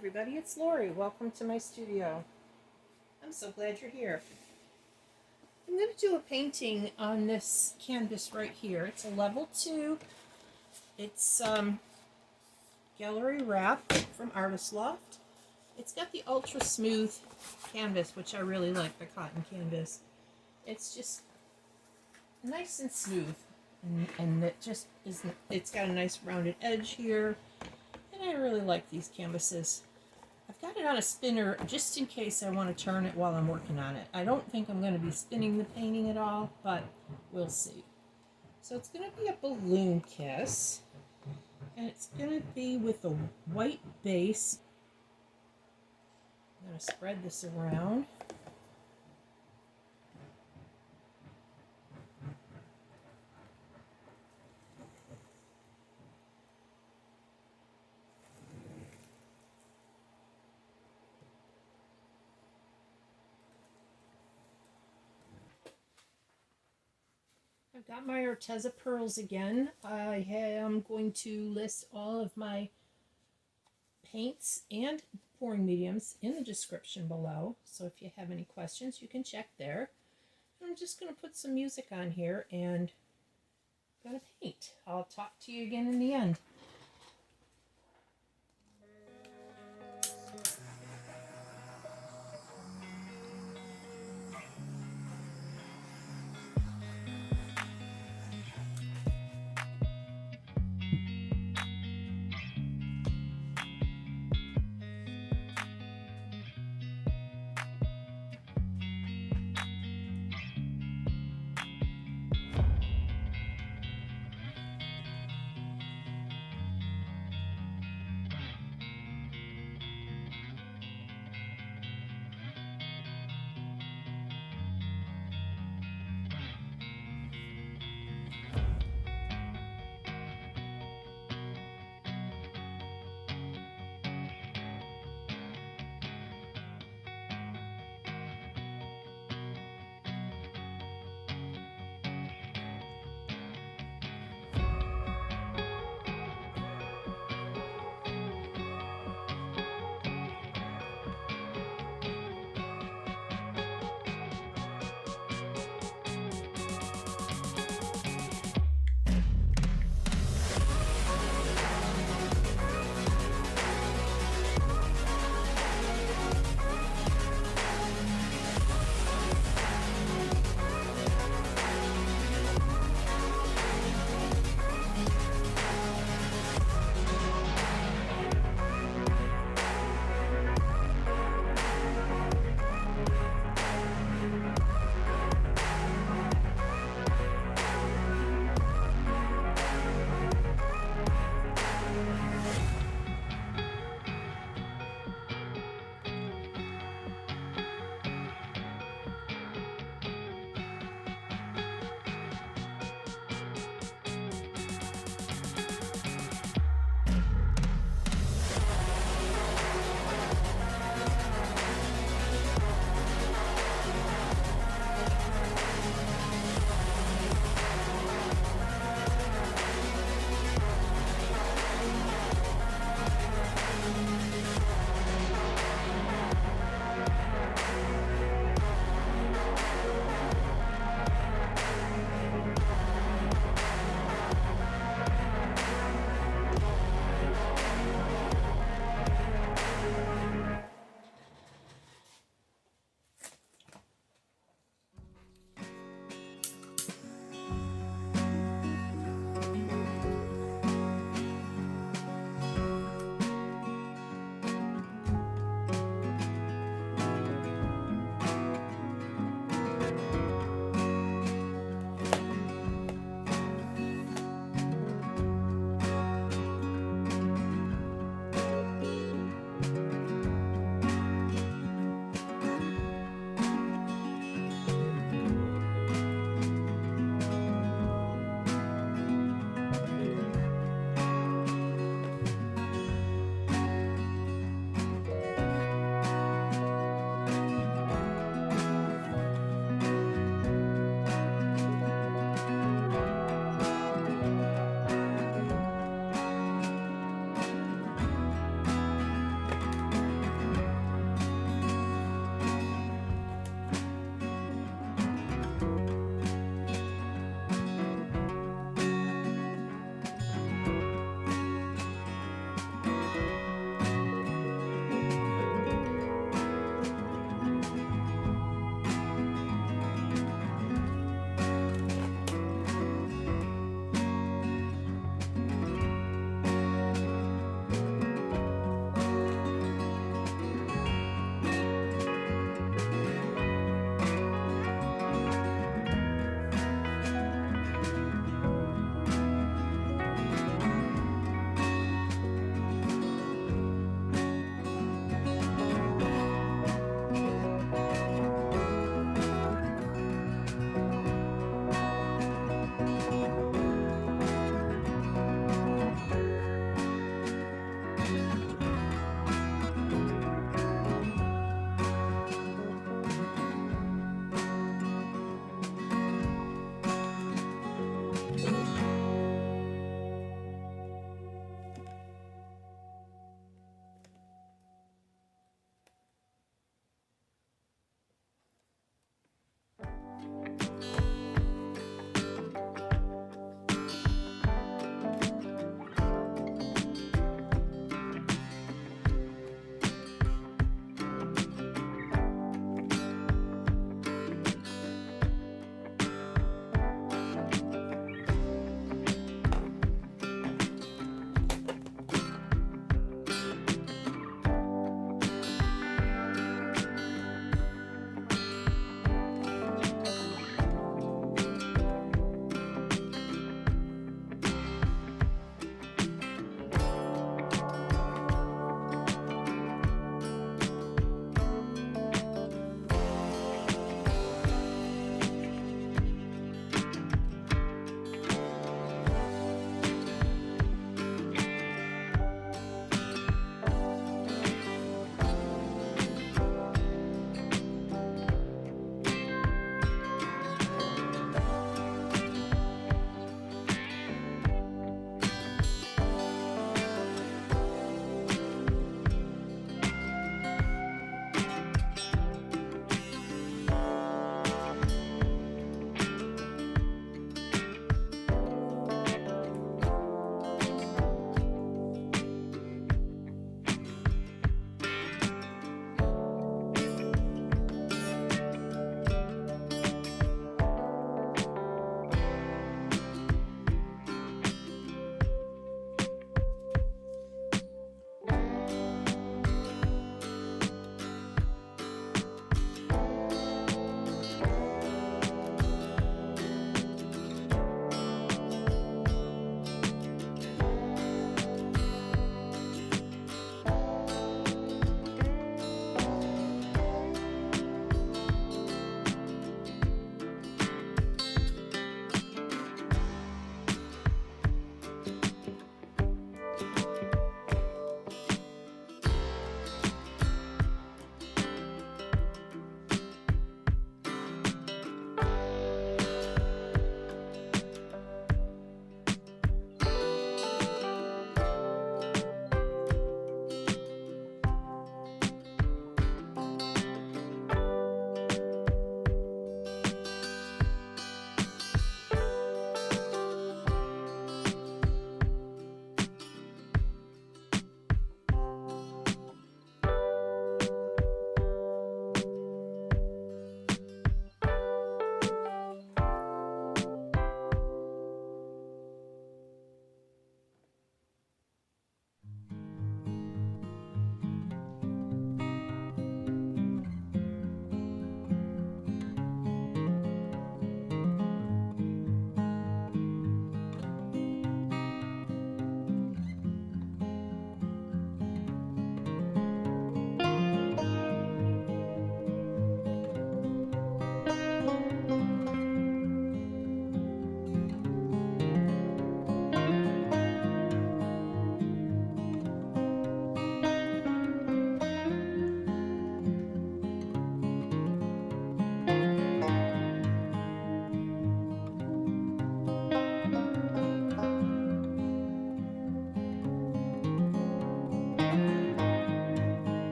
everybody, it's Lori. Welcome to my studio. I'm so glad you're here. I'm going to do a painting on this canvas right here. It's a level 2. It's gallery wrap from Loft. It's got the ultra smooth canvas, which I really like, the cotton canvas. It's just nice and smooth, and it just is. It's got a nice rounded edge here, and I really like these canvases. I've got it on a spinner just in case I want to turn it while I'm working on it. I don't think I'm going to be spinning the painting at all, but we'll see. So it's going to be a balloon kiss, and it's going to be with a white base. I'm going to spread this around. I've got my Arteza pearls again. I am going to list all of my paints and pouring mediums in the description below. So if you have any questions, you can check there. I'm just going to put some music on here and I'm going to paint. I'll talk to you again in the end.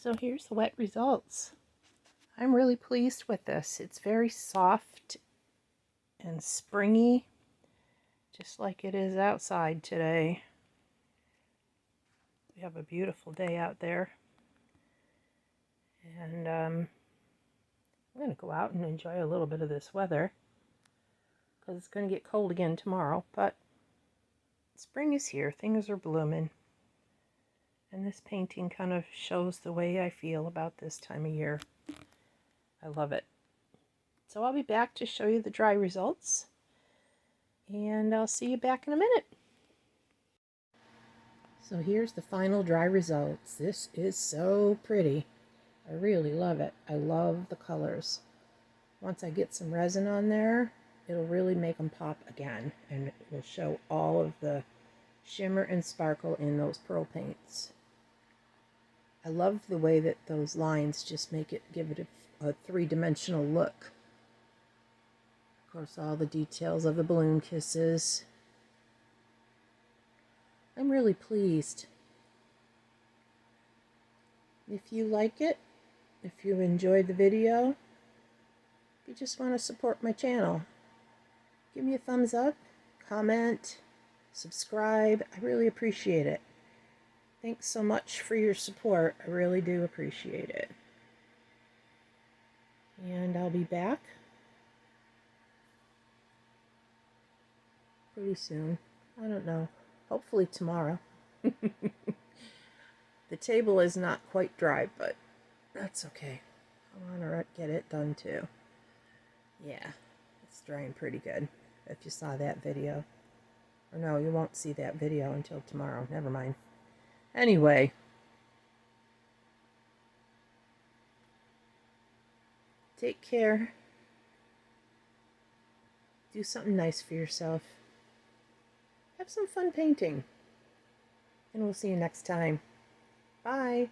So here's the wet results. I'm really pleased with this. It's very soft and springy, just like it is outside today. We have a beautiful day out there. And I'm going to go out and enjoy a little bit of this weather, because it's going to get cold again tomorrow, but spring is here. Things are blooming. And this painting kind of shows the way I feel about this time of year. I love it. So I'll be back to show you the dry results, and I'll see you back in a minute. So here's the final dry results. This is so pretty. I really love it. I love the colors. Once I get some resin on there, it'll really make them pop again, and it will show all of the shimmer and sparkle in those pearl paints. I love the way that those lines just make it, give it a three-dimensional look. Of course, all the details of the balloon kisses. I'm really pleased. If you like it, if you enjoyed the video, if you just want to support my channel, give me a thumbs up, comment, subscribe. I really appreciate it. Thanks so much for your support. I really do appreciate it. And I'll be back pretty soon. I don't know. Hopefully tomorrow. The table is not quite dry, but that's okay. I want to get it done too. Yeah, it's drying pretty good. If you saw that video. Or no, you won't see that video until tomorrow. Never mind. Anyway. Take care. Do something nice for yourself. Have some fun painting. And we'll see you next time. Bye.